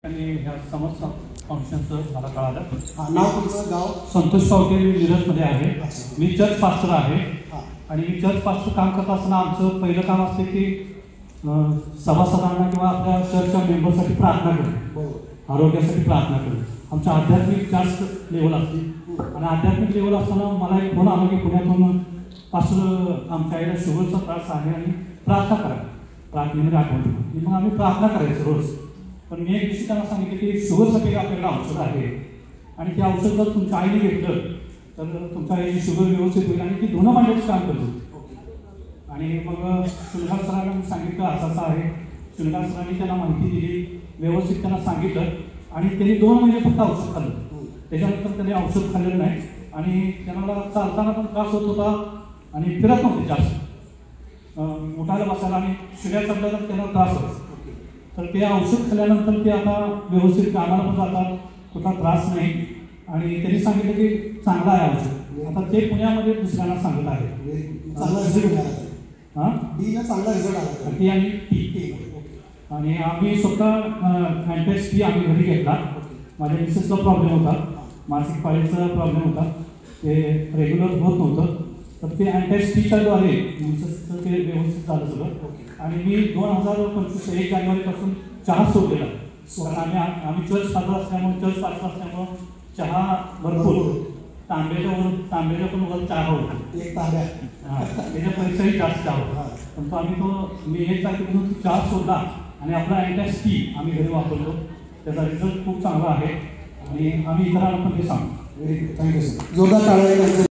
आणि ह्या समस्त फंक्शनचं मला कळालं. नाव तुमचं गाव? संतोष पावटे, मी मिरजमध्ये आहे. मी चर्च पास्टर आहे. आणि मी चर्च पास्टर काम करत असताना आमचं पहिलं काम असते की सभासदांना किंवा आपल्या चर्चच्या मेंबरसाठी प्रार्थना करणं, आरोग्यासाठी प्रार्थना करणं. आमचं आध्यात्मिक जास्त लेवल असते आणि आध्यात्मिक लेवल असताना मला एक फोन आला की पुण्यातून पास्टर आमच्या आईला शुगरचा त्रास आहे आणि प्रार्थना करा, प्रार्थनेमध्ये आठवण. मग आम्ही प्रार्थना करायचं रोज. पण मी एक दिवशी त्यांना सांगितलं की शुगरसाठी आपल्याकडे औषध आहे आणि ते औषध जर तुमच्या आईने घेतलं तर तुमच्या आईची शुगर व्यवस्थित होईल आणि ती धुणं मांडण्याचं काम करतो. आणि मग शुनगार सरांना मी सांगितलं असं असं आहे. शुनगार सरांनी त्यांना माहिती दिली, व्यवस्थित त्यांना सांगितलं आणि त्यांनी 2 महिने फक्त औषध खाल्लं. त्याच्यानंतर त्यांनी औषध खाल्लेलं नाही आणि त्यांना चालताना पण त्रास होत होता आणि फिरत नव्हते जास्त, उठायला बसायला आणि शिड्या चढल्या तर त्यांना त्रास होतो. तर ते औषध खाल्ल्यानंतर ते आता व्यवस्थित कामाला पण जातात, कुठला त्रास नाही. आणि त्यांनी सांगितलं की चांगलं आहे औषध. आता ते पुण्यामध्ये दुसऱ्यांना सांगत आहे. चांगला रिझल्ट आला. हां, चांगला रिझल्ट आला. टी आणि टी. आणि आम्ही स्वतः अँटेक्स टी आम्ही घरी घेतला. माझ्या मिसेसचा प्रॉब्लेम होता, मासिक पाळीचा प्रॉब्लेम होता, ते रेग्युलर होत नव्हतं. तर ते अँटेक्स टीच्याद्वारे मिसेसचं ते व्यवस्थित झालं सगळं. आणि मी 2025 1 जानेवारीपासून चहा सोडलेला. कारण आम्ही चर्च साजरा असल्यामुळे, चर्च पास्टर असल्यामुळं चहा भरपूर, तांब्याच्या पण वर चहा होता, एक तांब्या. हां, त्याच्यापेक्षाही जास्त चहा होता. पण मी 1 तारखेपासून चहा सोडला आणि आपला अँटेक्स टी आम्ही घरी वापरतो. त्याचा रिझल्ट खूप चांगला आहे आणि आम्ही इतरांना पण ते सांगतो. Very good, thank you sir. जोरदार टाळ्या.